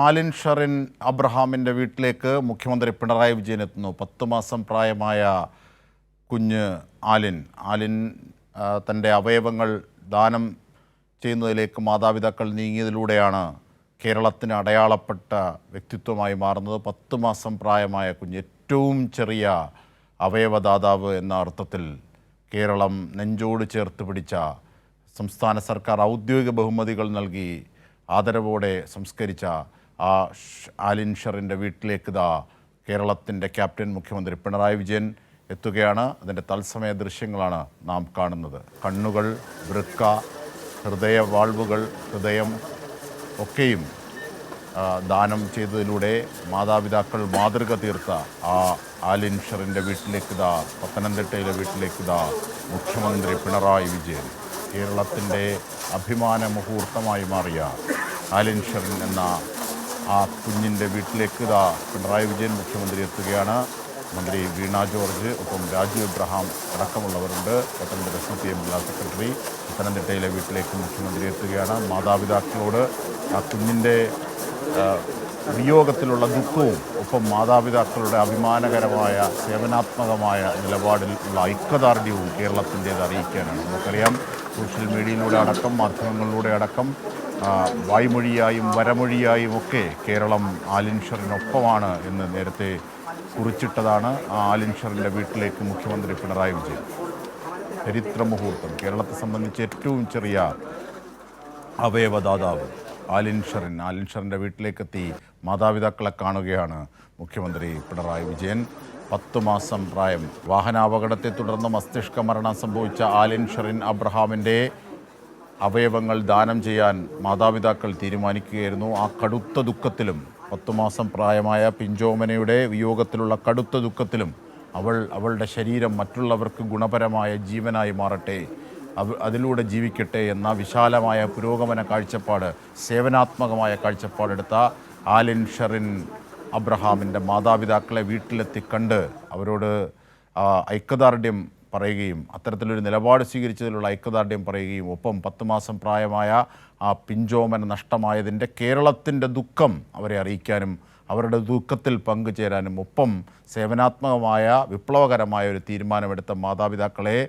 ആലിൻ ഷറിൻ അബ്രഹാമിൻ്റെ വീട്ടിലേക്ക് മുഖ്യമന്ത്രി പിണറായി വിജയൻ എത്തുന്നു. 10 മാസം പ്രായമായ കുഞ്ഞ് ആലിൻ തൻ്റെ അവയവങ്ങൾ ദാനം ചെയ്യുന്നതിലേക്ക് മാതാപിതാക്കൾ നീങ്ങിയതിലൂടെയാണ് കേരളത്തിന് അടയാളപ്പെട്ട വ്യക്തിത്വമായി മാറുന്നത്. 10 മാസം പ്രായമായ കുഞ്ഞ്, ഏറ്റവും ചെറിയ അവയവദാതാവ് എന്ന അർത്ഥത്തിൽ കേരളം നെഞ്ചോട് ചേർത്ത് പിടിച്ച സംസ്ഥാന സർക്കാർ ഔദ്യോഗിക ബഹുമതികൾ നൽകി ആദരവോടെ സംസ്കരിച്ച ആലിൻ ഷറിൻ്റെ വീട്ടിലേക്ക് കേരളത്തിൻ്റെ ക്യാപ്റ്റൻ മുഖ്യമന്ത്രി പിണറായി വിജയൻ എത്തുകയാണ്. അതിൻ്റെ തത്സമയ ദൃശ്യങ്ങളാണ് നാം കാണുന്നത്. കണ്ണുകൾ, വൃക്ക, ഹൃദയം ഒക്കെയും ദാനം ചെയ്തതിലൂടെ മാതാപിതാക്കൾ മാതൃക തീർത്ത ആലിൻ ഷറിൻ്റെ വീട്ടിലേക്ക് പത്തനംതിട്ടയിലെ വീട്ടിലേക്ക് മുഖ്യമന്ത്രി പിണറായി വിജയൻ, കേരളത്തിൻ്റെ അഭിമാന മുഹൂർത്തമായി മാറിയ ആലിൻ ഷറിൻ എന്ന ആ കുഞ്ഞിൻ്റെ വീട്ടിലേക്ക് പിണറായി വിജയൻ മുഖ്യമന്ത്രി എത്തുകയാണ്. മന്ത്രി വീണ ജോർജ്, ഒപ്പം രാജു എബ്രഹാം അടക്കമുള്ളവരുണ്ട്. പത്തനംതിട്ട CPM ജില്ലാ സെക്രട്ടറി പത്തനംതിട്ടയിലെ വീട്ടിലേക്ക് മുഖ്യമന്ത്രി എത്തുകയാണ്. മാതാപിതാക്കളോട് ആ കുഞ്ഞിൻ്റെ വിയോഗത്തിലുള്ള ദുഃഖവും ഒപ്പം മാതാപിതാക്കളുടെ അഭിമാനകരമായ സേവനാത്മകമായ നിലപാടിൽ ഉള്ള ഐക്യദാർഢ്യവും കേരളത്തിൻ്റേത് അറിയിക്കാനാണ്. നമുക്കറിയാം, സോഷ്യൽ മീഡിയയിലൂടെ അടക്കം, മാധ്യമങ്ങളിലൂടെ അടക്കം, വായ്മൊഴിയായും വരമൊഴിയായും ഒക്കെ കേരളം ആലിൻ ഷറിനൊപ്പമാണ് എന്ന് നേരത്തെ കുറിച്ചിട്ടതാണ്. ആ ആലിൻ ഷറിൻ്റെ വീട്ടിലേക്ക് മുഖ്യമന്ത്രി പിണറായി വിജയൻ. ചരിത്ര മുഹൂർത്തം. കേരളത്തെ സംബന്ധിച്ച് ഏറ്റവും ചെറിയ അവയവദാതാവ് ആലിൻ ഷറിൻ്റെ വീട്ടിലേക്കെത്തി മാതാപിതാക്കളെ കാണുകയാണ് മുഖ്യമന്ത്രി പിണറായി വിജയൻ. 10 മാസം പ്രായം. വാഹനാപകടത്തെ തുടർന്ന് മസ്തിഷ്ക മരണം സംഭവിച്ച ആലിൻ ഷറിൻ അബ്രഹാമിൻ്റെ അവയവങ്ങൾ ദാനം ചെയ്യാൻ മാതാപിതാക്കൾ തീരുമാനിക്കുകയായിരുന്നു. ആ കടുത്ത ദുഃഖത്തിലും, 10 മാസം പ്രായമായ പിഞ്ചോമനയുടെ വിയോഗത്തിലുള്ള കടുത്ത ദുഃഖത്തിലും അവളുടെ ശരീരം മറ്റുള്ളവർക്ക് ഗുണപരമായ ജീവനായി മാറട്ടെ, അതിലൂടെ ജീവിക്കട്ടെ എന്ന വിശാലമായ പുരോഗമന കാഴ്ചപ്പാട്, സേവനാത്മകമായ കാഴ്ചപ്പാടെടുത്ത ആലിൻ ഷറിൻ അബ്രഹാമിൻ്റെ മാതാപിതാക്കളെ വീട്ടിലെത്തി കണ്ട് അവരോട് ഐക്യദാർഢ്യം പറയുകയും അത്തരത്തിലൊരു നിലപാട് സ്വീകരിച്ചതിലുള്ള ഐക്യദാർഢ്യം പറയുകയും ഒപ്പം 10 മാസം പ്രായമായ ആ പിഞ്ചോമന നഷ്ടമായതിൻ്റെ കേരളത്തിൻ്റെ ദുഃഖം അവരെ അറിയിക്കാനും അവരുടെ ദുഃഖത്തിൽ പങ്കുചേരാനും ഒപ്പം സേവനാത്മകമായ വിപ്ലവകരമായ ഒരു തീരുമാനമെടുത്ത മാതാപിതാക്കളെ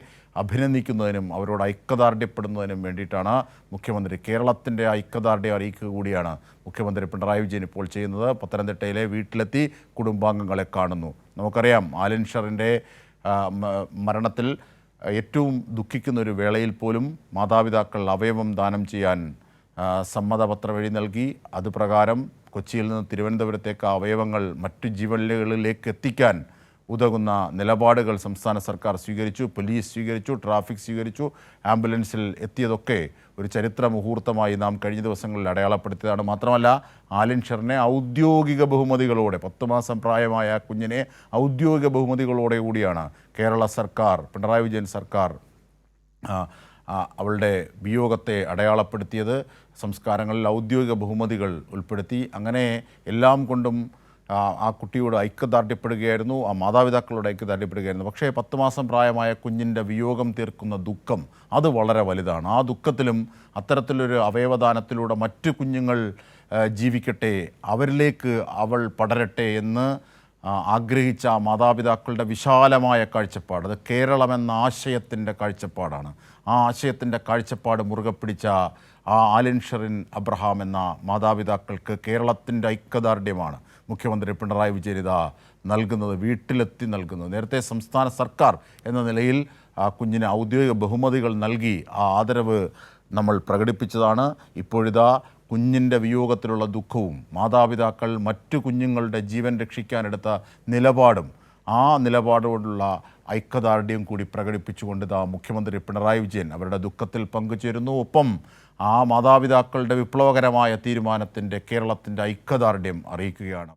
അഭിനന്ദിക്കുന്നതിനും അവരോട് ഐക്യദാർഢ്യപ്പെടുന്നതിനും വേണ്ടിയിട്ടാണ് മുഖ്യമന്ത്രി കേരളത്തിൻ്റെ ഐക്യദാർഢ്യം അറിയിക്കുക കൂടിയാണ് മുഖ്യമന്ത്രി പിണറായി വിജയൻ ഇപ്പോൾ ചെയ്യുന്നത്. പത്തനംതിട്ടയിലെ വീട്ടിലെത്തി കുടുംബാംഗങ്ങളെ കാണുന്നു. നമുക്കറിയാം, ആലിൻ ഷറിൻ്റെ മരണത്തിൽ ഏറ്റവും ദുഃഖിക്കുന്ന ഒരു വേളയിൽ പോലും മാതാപിതാക്കൾ അവയവം ദാനം ചെയ്യാൻ സമ്മതപത്രം എഴുതി നൽകി. അതുപ്രകാരം കൊച്ചിയിൽ നിന്ന് തിരുവനന്തപുരത്തേക്ക് അവയവങ്ങൾ മറ്റു ജീവനുകളിലേക്ക് എത്തിക്കാൻ ഉതകുന്ന നിലപാടുകൾ സംസ്ഥാന സർക്കാർ സ്വീകരിച്ചു. പോലീസ് സ്വീകരിച്ചു, ട്രാഫിക് സ്വീകരിച്ചു. ആംബുലൻസിൽ എത്തിയതൊക്കെ ഒരു ചരിത്ര മുഹൂർത്തമായി നാം കഴിഞ്ഞ ദിവസങ്ങളിൽ അടയാളപ്പെടുത്തിയതാണ്. മാത്രമല്ല, ആലിൻ ഷറിനെ ഔദ്യോഗിക ബഹുമതികളോടെ, 10 മാസം പ്രായമായ കുഞ്ഞിനെ ഔദ്യോഗിക ബഹുമതികളോടെ കൂടിയാണ് കേരള സർക്കാർ, പിണറായി വിജയൻ സർക്കാർ അവളുടെ വിയോഗത്തെ അടയാളപ്പെടുത്തിയത്. സംസ്കാരങ്ങളിൽ ഔദ്യോഗിക ബഹുമതികൾ ഉൾപ്പെടുത്തി. അങ്ങനെ എല്ലാം കൊണ്ടും ആ കുട്ടിയോട് ഐക്യദാർഢ്യപ്പെടുകയായിരുന്നു, ആ മാതാപിതാക്കളോട് ഐക്യദാർഢ്യപ്പെടുകയായിരുന്നു. പക്ഷേ 10 മാസം പ്രായമായ കുഞ്ഞിൻ്റെ വിയോഗം തീർക്കുന്ന ദുഃഖം അത് വളരെ വലുതാണ്. ആ ദുഃഖത്തിലും അത്തരത്തിലൊരു അവയവദാനത്തിലൂടെ മറ്റു കുഞ്ഞുങ്ങൾ ജീവിക്കട്ടെ, അവരിലേക്ക് അവൾ പടരട്ടെ എന്ന് ആഗ്രഹിച്ച മാതാപിതാക്കളുടെ വിശാലമായ കാഴ്ചപ്പാട്, അത് കേരളമെന്ന ആശയത്തിൻ്റെ കാഴ്ചപ്പാടാണ്. ആ ആശയത്തിൻ്റെ കാഴ്ചപ്പാട് മുറുകെ പിടിച്ച ആലിൻ ഷറിൻ അബ്രഹാം എന്ന മാതാപിതാക്കൾക്ക് കേരളത്തിൻ്റെ ഐക്യദാർഢ്യമാണ് മുഖ്യമന്ത്രി പിണറായി വിജയൻ നൽകുന്നത്, വീട്ടിലെത്തി നൽകുന്നത്. നേരത്തെ സംസ്ഥാന സർക്കാർ എന്ന നിലയിൽ കുഞ്ഞിന് ഔദ്യോഗിക ബഹുമതികൾ നൽകി ആ ആദരവ് നമ്മൾ പ്രകടിപ്പിച്ചതാണ്. ഇപ്പോഴിതാ കുഞ്ഞിൻ്റെ വിയോഗത്തിലുള്ള ദുഃഖവും മാതാപിതാക്കൾ മറ്റു കുഞ്ഞുങ്ങളുടെ ജീവൻ രക്ഷിക്കാനെടുത്ത നിലപാടും ആ നിലപാടോടുള്ള ഐക്യദാർഢ്യം കൂടി പ്രകടിപ്പിച്ചുകൊണ്ട് മുഖ്യമന്ത്രി പിണറായി വിജയൻ അവരുടെ ദുഃഖത്തിൽ പങ്കുചേരുന്നു. ഒപ്പം ആ മാതാപിതാക്കളുടെ വിപ്ലവകരമായ തീരുമാനത്തിൻ്റെ കേരളത്തിൻ്റെ ഐക്യദാർഢ്യം അറിയിക്കുകയാണ്.